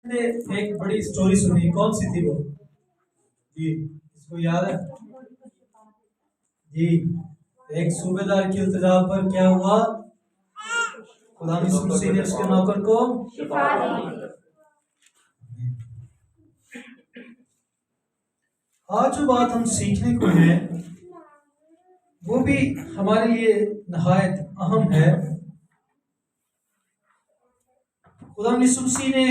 ने एक बड़ी स्टोरी सुनी, कौन सी थी वो जी? इसको याद है जी? एक सूबेदार की इल्तिजा पर क्या हुआ, खुदा ने उसके नौकर को शिफा दी। आज जो बात हम सीखने को है वो भी हमारे लिए नहायत अहम है। खुदा यीशु ने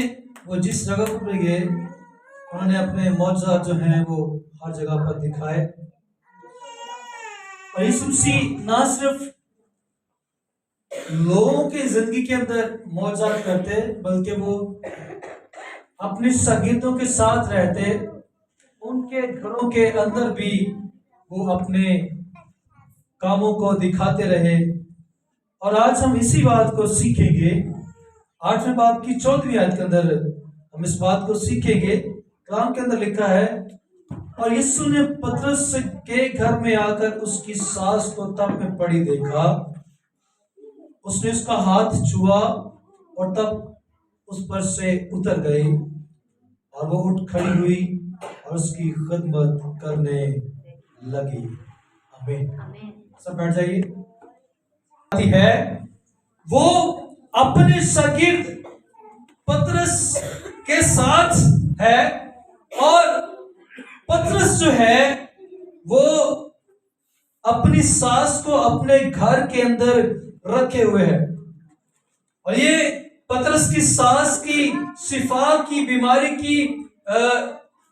वो जिस जगह पर गए उन्होंने अपने मौजज़ात जो हैं वो हर जगह पर दिखाए। और यीशु मसीह ना सिर्फ लोगों की जिंदगी के अंदर मौजज़ात करते बल्कि वो अपने शागिर्दों के साथ रहते, उनके घरों के अंदर भी वो अपने कामों को दिखाते रहे। और आज हम इसी बात को सीखेंगे। 8वें बाब की 14वीं आयत के अंदर हम इस बात को सीखेंगे। कलाम के अंदर लिखा है, और यीशु ने पतरस के घर में आकर उसकी सास को तप में पड़ी देखा। उसने उसका हाथ छुआ और तब उस पर से उतर गई और वो उठ खड़ी हुई और उसकी खिदमत करने लगी। आमीन। सब बैठ जाइए। है वो अपने शागिर्द पतरस के साथ है और पतरस जो है वो अपनी सास को अपने घर के अंदर रखे हुए है। और ये पतरस की सास की शिफा की बीमारी की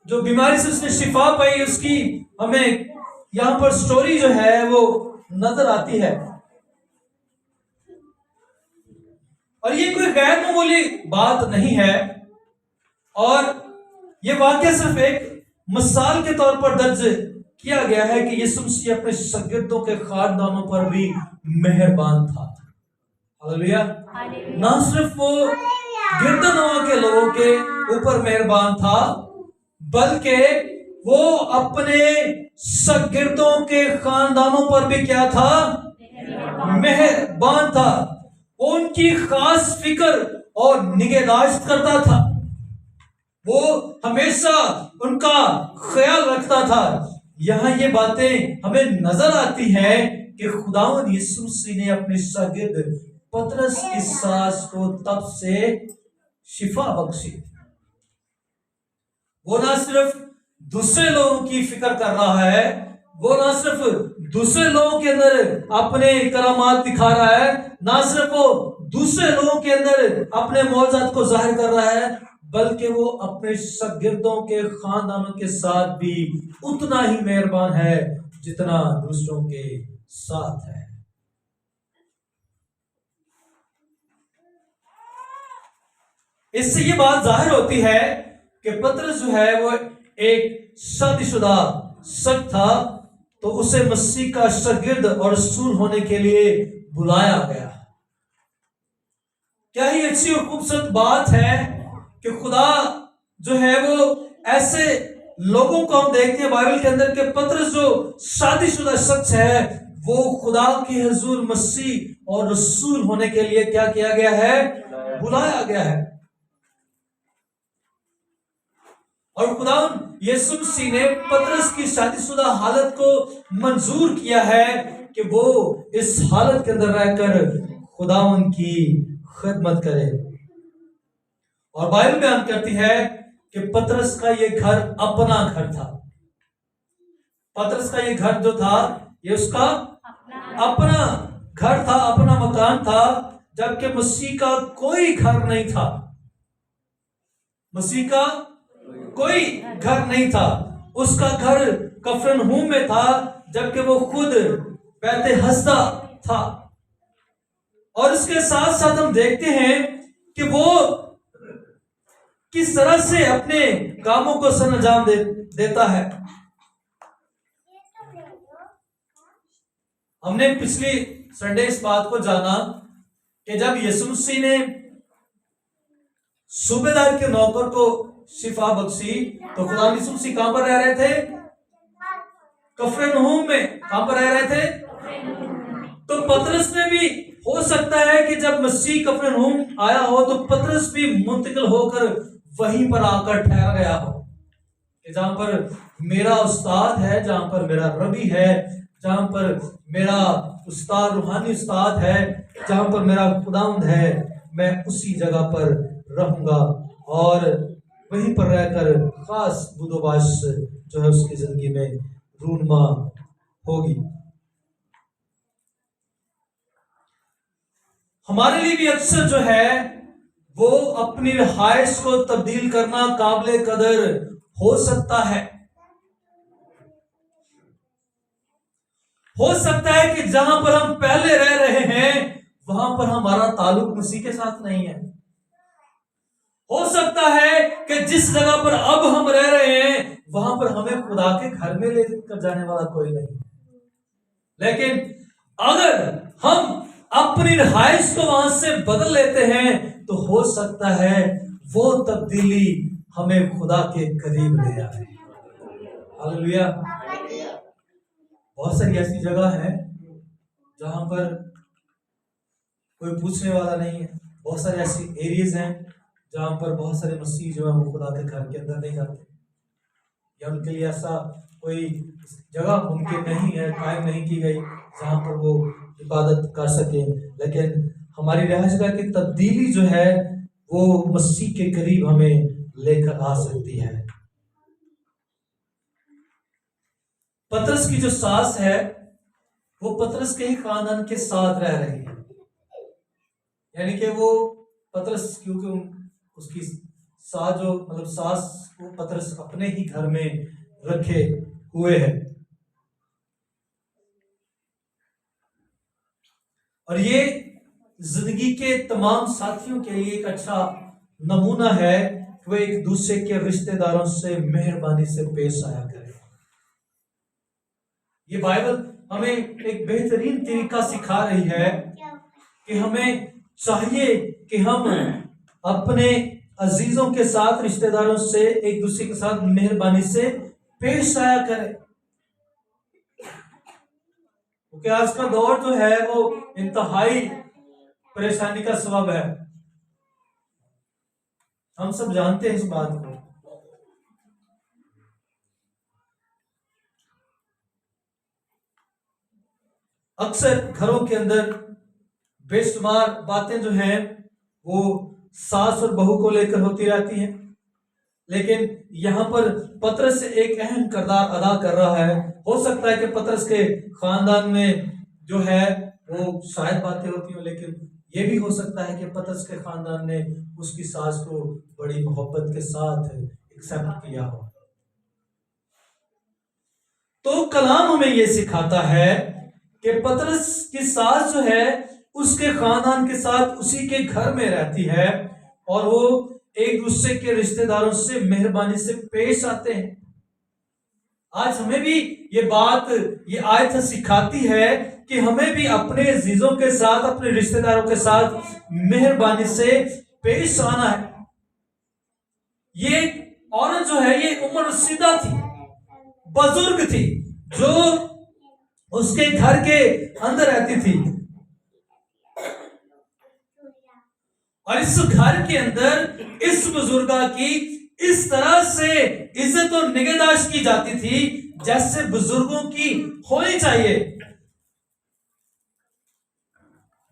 जो बीमारी से उसने शिफा पाई, उसकी हमें यहां पर स्टोरी जो है वो नजर आती है। और ये कोई गैर मामूली बात नहीं है और ये वाकया सिर्फ एक मिसाल के तौर पर दर्ज किया गया है कि यीशु मसीह अपने शागिर्दों के खानदानों पर भी मेहरबान था। हालेलुया। ना सिर्फ वो गिरदनों के लोगों के ऊपर मेहरबान था बल्कि वो अपने शागिर्दों के खानदानों पर भी क्या था, मेहरबान था। वो उनकी खास फिक्र और निगहदाश्त करता था, वो हमेशा उनका ख्याल रखता था। यहां ये बातें हमें नजर आती हैं कि खुदावंद यीशु मसीह ने अपने शागिर्द पतरस की सास को तब से शिफा बख्शी। वो ना सिर्फ दूसरे लोगों की फिक्र कर रहा है, वो ना सिर्फ दूसरे लोगों के अंदर अपने करामात दिखा रहा है, ना सिर्फ वो दूसरे लोगों के अंदर अपने मौजज़ात को जाहिर कर रहा है, बल्कि वो अपने शागिर्दों के खानदानों के साथ भी उतना ही मेहरबान है जितना दूसरों के साथ है। इससे ये बात जाहिर होती है कि पतरस जो है वो एक शादीशुदा शख्स था, तो उसे मसीह का शागिर्द और रसूल होने के लिए बुलाया गया। क्या ही अच्छी और खूबसूरत बात है कि खुदा जो है वो ऐसे लोगों को हम देखते हैं बाइबल के अंदर कि पतरस जो शादीशुदा शख्स है वो खुदा के हुजूर मसीह और रसूल होने के लिए क्या किया गया है, बुलाया गया है। और खुदा यीशु मसीह ने पतरस की शादीशुदा हालत को मंजूर किया है कि वो इस हालत के अंदर रहकर खुदावंद की खिदमत करे। और बाइबल बयान करती है कि पतरस का ये घर अपना घर था। पतरस का ये घर जो था ये उसका अपना घर था, अपना मकान था, जबकि मसीह का कोई घर नहीं था। मसीह का कोई घर नहीं था। उसका घर कफरनहूम में था, जबकि वो खुद बैते हस्दा था। और इसके साथ साथ हम देखते हैं कि वो किस तरह से अपने कामों को सरअंजाम देता है। हमने पिछली संडे इस बात को जाना कि जब यीशु मसीह ने सूबेदार के नौकर को शिफा बख्शी तो खुदा यीशु मसीह कहां पर रह रहे थे, कफरनहूम में। कहां पर रह रहे थे? तो पतरस ने भी हो सकता है कि जब मसीह कफरनहूम आया हो तो पतरस भी मुंतकिल होकर वहीं पर आकर ठहर गया हो, कि जहां पर मेरा उस्ताद है, जहां पर मेरा रबी है, जहां पर मेरा उस्ताद रूहानी उस्ताद है, जहां पर मेरा खुदावंद है, मैं उसी जगह पर रहूंगा और वहीं पर रहकर खास बुदोबाश जो है उसकी जिंदगी में रूनमा होगी। हमारे लिए भी अक्सर जो है वो अपनी रिहाइश को तब्दील करना काबिले कदर हो सकता है। हो सकता है कि जहां पर हम पहले रह रहे हैं वहां पर हमारा ताल्लुक मसीह के साथ नहीं है। हो सकता है कि जिस जगह पर अब हम रह रहे हैं वहां पर हमें खुदा के घर में लेकर जाने वाला कोई नहीं। लेकिन अगर हम अपनी रिहाइश को वहां से बदल लेते हैं तो हो सकता है वो तब्दीली हमें खुदा के करीब ले आए। हालेलुया। बहुत सारी ऐसी जगह है जहां पर कोई पूछने वाला नहीं है। बहुत सारे ऐसे एरियाज हैं जहां पर बहुत सारे मसीह जो है वो खुदा के घर के अंदर नहीं जाते, या उनके लिए ऐसा कोई जगह मुमकिन नहीं है, कायम नहीं की गई जहां पर वो इबादत कर सके। लेकिन हमारी रहजगाह की तब्दीली जो है वो मसीह के करीब हमें लेकर आ सकती है। पतरस की जो सास है वो पतरस के ही खानदान के साथ रह रही है, यानी कि वो पतरस, क्योंकि उसकी सास जो मतलब सास को पतरस अपने ही घर में रखे हुए है। और ये जिंदगी के तमाम साथियों के लिए एक अच्छा नमूना है कि वे एक दूसरे के रिश्तेदारों से मेहरबानी से पेश आया करें। ये बाइबल हमें एक बेहतरीन तरीका सिखा रही है कि हमें चाहिए कि हम अपने अजीजों के साथ, रिश्तेदारों से एक दूसरे के साथ मेहरबानी से पेश आया करें, क्योंकि आज का दौर जो है वो इंतहाई परेशानी का सबब है। हम सब जानते हैं इस बात को। अक्सर घरों के अंदर बेशुमार बातें जो हैं वो सास और बहू को लेकर होती रहती हैं, लेकिन यहाँ पर पतरस एक अहम किरदार अदा कर रहा है। हो सकता है कि पतरस के खानदान में जो है वो शायद बातें होती हो, लेकिन ये भी हो सकता है कि पतरस के खानदान ने उसकी सास को बड़ी मोहब्बत के साथ एक्सेप्ट किया हो। तो कलाम हमें ये सिखाता है कि पतरस की सास जो है उसके खानदान के साथ उसी के घर में रहती है और वो एक दूसरे के रिश्तेदारों से मेहरबानी से पेश आते हैं। आज हमें भी ये बात, ये आयत सिखाती है कि हमें भी अपने अजीजों के साथ, अपने रिश्तेदारों के साथ मेहरबानी से पेश आना है। ये औरत जो है ये उम्र रसीदा थी, बुजुर्ग थी, जो उसके घर के अंदर रहती थी, और इस घर के अंदर इस बुजुर्गा की इस तरह से इज्जत और निगहदाश्त की जाती थी जैसे बुजुर्गों की होनी चाहिए।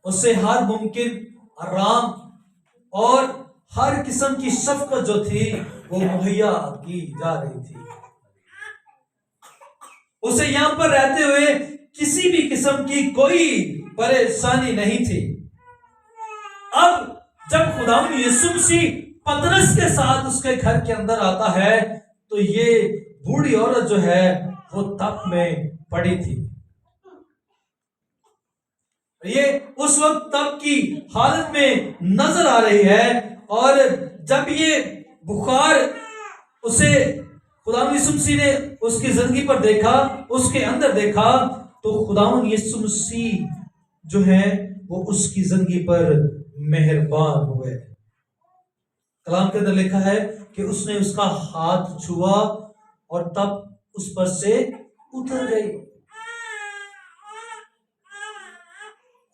उसे हर मुमकिन आराम और हर किस्म की शफकत जो थी वो मुहैया की जा रही थी। उसे यहां पर रहते हुए किसी भी किस्म की कोई परेशानी नहीं थी। अब जब खुदावंद यीशु मसीह पतरस के साथ उसके घर के अंदर आता है तो ये बूढ़ी औरत जो है वो तप में पड़ी थी। ये उस वक्त तप की हालत में नजर आ रही है, और जब ये बुखार उसे खुदावंद यीशु मसीह ने उसकी जिंदगी पर देखा, उसके अंदर देखा, तो खुदावंद यीशु मसीह जो है वो उसकी जिंदगी पर मेहरबान हुए। कलाम के अंदर लिखा है कि उसने उसका हाथ छुआ और तब उस पर से उतर गई।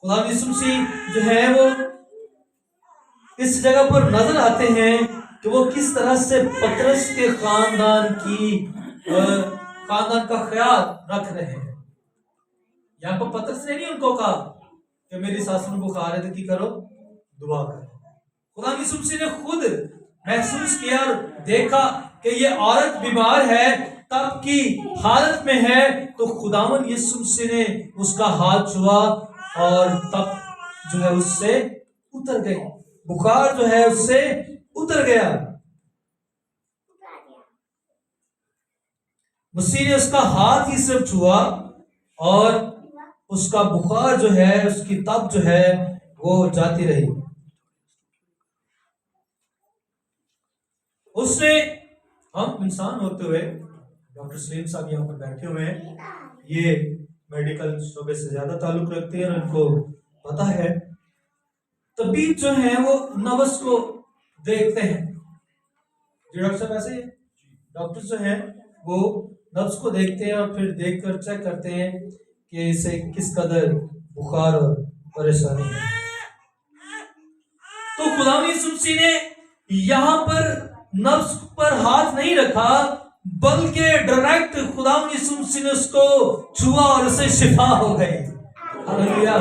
खुदावंद यीशु मसीह जो है वो इस जगह पर नजर आते हैं कि वो किस तरह से पतरस के खानदान का ख्याल रख रहे हैं। यहाँ पर पतरस ने नहीं उनको कहा कि मेरी सासू में बुखार है तो की करो, दुआ करो। खुदा यीशु मसीह ने खुद महसूस किया और देखा कि ये औरत बीमार है, तब की हालत में है, तो खुदावन यीशु मसीह ने उसका हाथ छुआ और तब जो है उससे उतर गई, बुखार जो है उससे उतर गया। मसीह ने उसका हाथ ही सिर्फ छुआ और उसका बुखार जो है, उसकी तब जो है वो जाती रही। उसने, हम इंसान होते हुए, डॉक्टर सलीम साहब यहाँ पर बैठे हुए हैं, ये मेडिकल शोबे से ज्यादा ताल्लुक रखते हैं और उनको पता है, तबीब जो है वो नब्ज को देखते हैं। जी डॉक्टर साहब ऐसे ही डॉक्टर जो है वो नब्ज को देखते हैं और फिर देखकर चेक करते हैं कि इसे किस कदर बुखार और परेशानी है। तो खुदा यीशु मसीह ने यहां पर नब्ज पर हाथ नहीं रखा, बल्कि डायरेक्ट खुदा यीशु मसीह ने उसको छुआ और उसे शिफा हो गई। हालेलुया।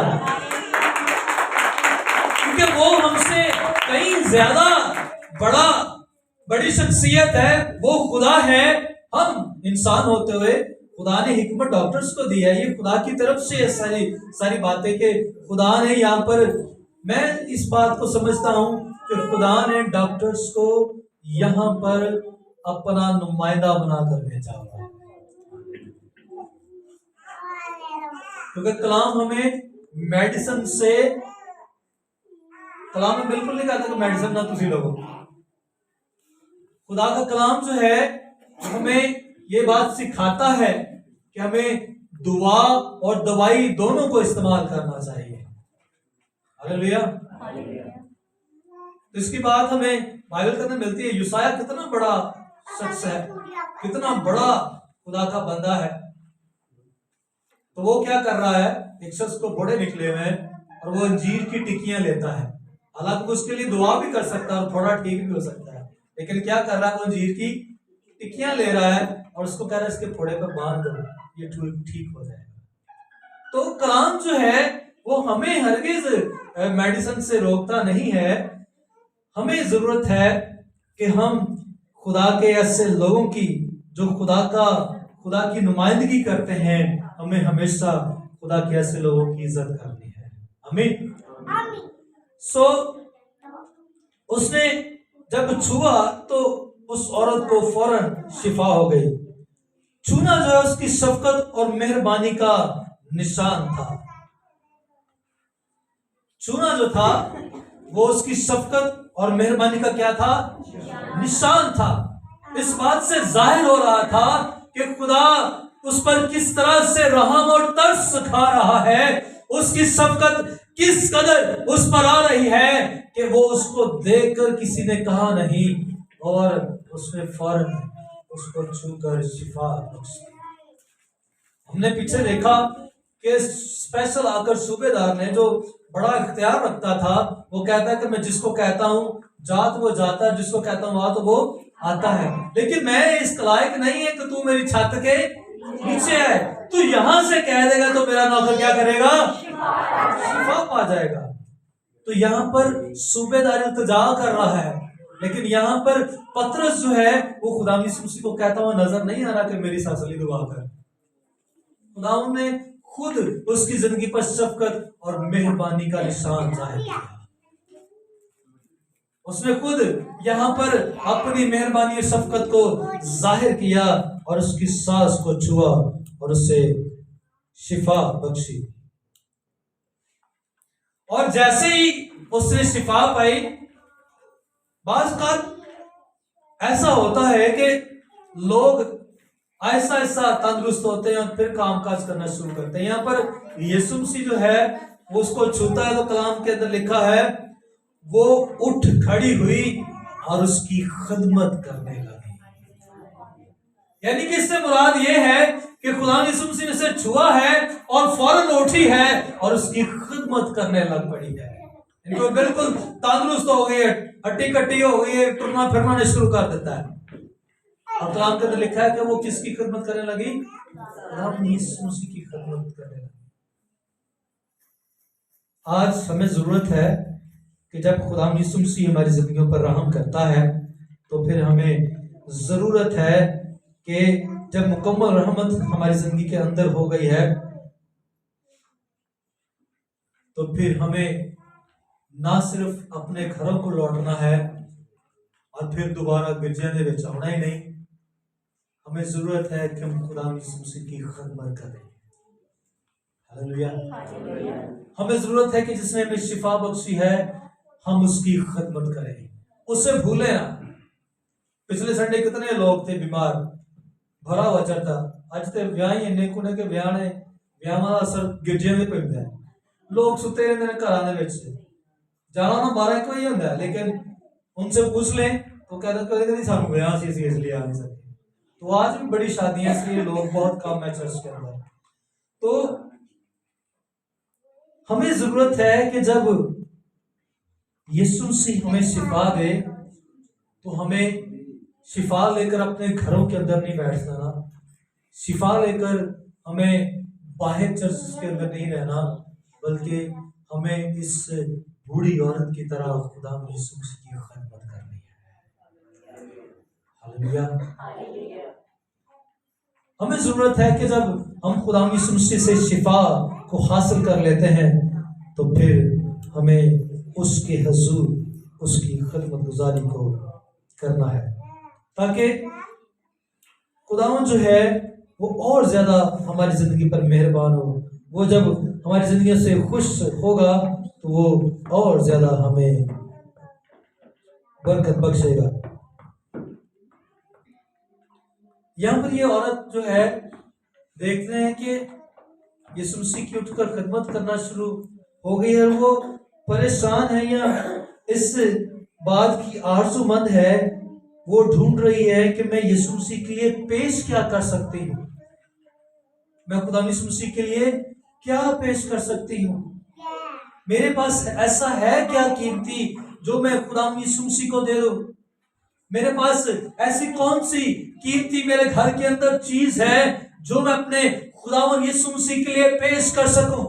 क्योंकि वो हमसे कहीं ज्यादा बड़ी शख्सियत है, वो खुदा है। हम इंसान होते हुए खुदा ने हिकमत डॉक्टर्स को दी है, ये खुदा की तरफ से सारी बातें के खुदा ने यहाँ पर, मैं इस बात को समझता हूं कि खुदा ने डॉक्टर्स को यहाँ पर अपना नुमाइंदा बनाकर भेजा हुआ, क्योंकि कलाम हमें मेडिसिन से, कलाम में बिल्कुल नहीं कहता कि मेडिसिन ना तुसी लोगों, खुदा का कलाम जो है हमें ये बात सिखाता है कि हमें दुआ और दवाई दोनों को इस्तेमाल करना चाहिए। हालेलुया। तो इसकी बात हमें बाइबल के अंदर मिलती है। यूसाया कितना बड़ा शख्स है, कितना बड़ा खुदा का बंदा है, तो वो क्या कर रहा है, एक शख्स को फोड़े निकले हुए हैं और वो अंजीर की टिक्कियां लेता है। हालांकि उसके लिए दुआ भी कर सकता है और थोड़ा ठीक भी हो सकता है, लेकिन क्या कर रहा है, वो अंजीर की टिक्कियां ले रहा है और उसको कह रहा है इसके फोड़े पर बांध दो, ये ठीक हो जाएगा। तो कलाम जो है वो हमें हरगिज मेडिसिन से रोकता नहीं है। हमें जरूरत है कि हम खुदा के ऐसे लोगों की जो खुदा की नुमाइंदगी करते हैं, हमें हमेशा खुदा के ऐसे लोगों की इज्जत करनी है। आमीन। सो उसने जब छुआ तो उस औरत को फौरन शिफा हो गई। छूना जो है उसकी शफकत और मेहरबानी का निशान था। छूना जो था वो उसकी शफकत और मेहरबानी का क्या था, निशान था। इस बात से जाहिर हो रहा था कि खुदा उस पर किस तरह से रहम और तरस खा रहा है, उसकी शफकत किस कदर उस पर आ रही है कि वो उसको देखकर किसी ने कहा नहीं और उसने फौरन उसको छूकर शिफा बख्शी। हमने पीछे देखा कि स्पेशल आकर सूबेदार ने, जो बड़ा इख्तियार रखता था, वो कहता है कि मैं जिसको कहता हूं जा तो वो जाता है, जिसको कहता हूं आ तो वो आता है, लेकिन मैं इस लायक नहीं है कि तू मेरी छत के नीचे है। तू यहां से कह देगा तो मेरा नौकर क्या करेगा, शिफा पा जाएगा। तो यहाँ पर सूबेदार इल्तिजा कर रहा है, लेकिन यहाँ पर पतरस जो है वो खुदा यीशु मसीह को कहता हुआ नजर नहीं आ रहा कि मेरी सासली दुआ कर। खुदा ने खुद उसकी जिंदगी पर शफकत और मेहरबानी का निशान जाहिर किया। उसने खुद यहाँ पर अपनी मेहरबानी और शफकत को जाहिर किया और उसकी सांस को छुआ और उसे शिफा बख्शी। और जैसे ही उसने शिफा पाई, बाज़ ऐसा होता है कि लोग ऐसा ऐसा तंदुरुस्त होते हैं और फिर कामकाज करना शुरू करते हैं। यहाँ पर यीशु मसीह जो है वो उसको छूता है, तो कलाम के अंदर लिखा है वो उठ खड़ी हुई और उसकी खिदमत करने लगी। यानी कि इससे मुराद ये है कि खुदा यीशु मसीह ने उसे छुआ है और फौरन उठी है और उसकी खिदमत करने लग पड़ी है। इनको बिल्कुल तंदुरुस्त हो गई है, हड्डी कट्टी हो गई है, टुरना फिरना शुरू कर देता है। और कलाम के अंदर लिखा है कि वो किसकी खिदमत करने लगी? अपनी यीशु मसीह की खिदमत करने लगी। आज हमें जरूरत है कि जब खुदा यीशु मसीह हमारी जिंदगियों पर रहम करता है तो फिर हमें जरूरत है कि जब मुकम्मल रहमत हमारी जिंदगी के अंदर हो गई है तो फिर हमें ना सिर्फ अपने घरों को लौटना है और फिर दोबारा गिरजिया दे विच आना ही नहीं, हमें जरूरत है कि हम खुदा यीशु मसीह की खिदमत करें। हालेलुया। हमें जरूरत है कि जिसने हमें शिफा बख्शी है हम उसकी खिदमत करें, उससे भूले ना। पिछले संडे कितने लोग थे बीमार, भरा हुआ चढ़ता, अज तो ब्याह ही इन्ने कुने के ब्याह ने ब्याह का असर गिरजिया में पैंदा है। लोग सुते रहते हैं घरों के जाना ना 12-1 बजे होंगे, लेकिन उनसे पूछ लें तो कहते कभी कभी सानू ब्याह से इसलिए आ नहीं सकते। तो आज भी बड़ी शादियां इसलिए लोग बहुत कम है चर्च के अंदर। तो हमें जरूरत है कि जब यीशु मसीह हमें शिफा दे तो हमें शिफा लेकर अपने घरों के अंदर नहीं बैठ जाना, शिफा लेकर हमें बाहर चर्च के अंदर नहीं रहना, बल्कि हमें इस बूढ़ी औरत की तरह खुदा यीशु मसीह की खिदमत करनी है। हालेलुया। हमें जरूरत है कि जब हम खुदा यीशु मसीह से शिफा को हासिल कर लेते हैं तो फिर हमें उसके हुजूर उसकी खिदमत गुजारी को करना है, ताकि खुदावंद जो है वो और ज्यादा हमारी जिंदगी पर मेहरबान हो। वो जब हमारी जिंदगी से खुश होगा तो वो और ज्यादा हमें बरकत बख्शेगा। यहाँ पर ये औरत जो है देखते हैं कि यीशु मसीह की उठकर खिदमत करना शुरू हो गई है। वो परेशान है या इस बात की आरज़ूमंद है, वो ढूंढ रही है कि मैं यीशु मसीह के लिए पेश क्या कर सकती हूँ, मैं खुदा यीशु मसीह के लिए क्या पेश कर सकती हूँ, मेरे पास ऐसा है क्या कीमती जो मैं खुदा यीशु मसीह को दे दूं, मेरे पास ऐसी कौन सी कीमती मेरे घर के अंदर चीज है जो मैं अपने खुदावंद यीशु मसीह के लिए पेश कर सकूं।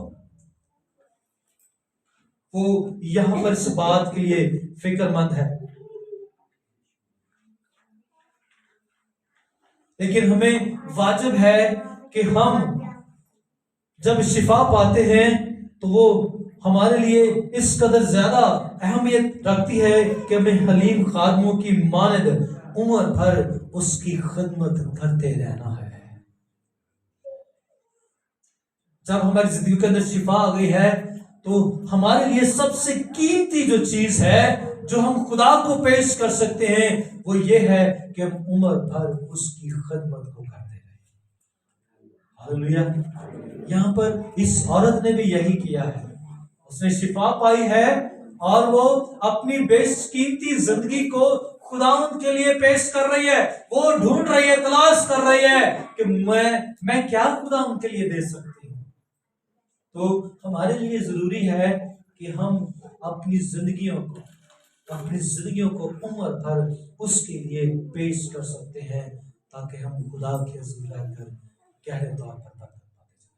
वो यहां पर इस बात के लिए फिक्रमंद है। लेकिन हमें वाजिब है कि हम जब शिफा पाते हैं तो वो हमारे लिए इस कदर ज्यादा अहमियत रखती है कि हमें हलीम खादमों की मानद उम्र भर उसकी खिदमत करते रहना है। जब हमारी जिंदगी के अंदर शिफा आ गई है तो हमारे लिए सबसे कीमती जो चीज है जो हम खुदा को पेश कर सकते हैं वो ये है कि हम उम्र भर उसकी खिदमत को करते रहें। हालेलुया। यहाँ पर इस औरत ने भी यही किया है, उसने शिफा पाई है और वो अपनी बेशकीमती जिंदगी को खुदावंद के लिए पेश कर रही है। वो ढूंढ रही है, तलाश कर रही है कि मैं क्या खुदावंद के लिए दे सकती हूँ। तो हमारे लिए जरूरी है कि हम अपनी जिंदगियों को उम्र भर उसके लिए पेश कर सकते हैं, ताकि हम खुदा के हुजूर रहकर गहरे तौर पर बरकत पाते चले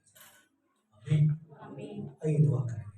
जाएं। आमीन। आइए दुआ करें।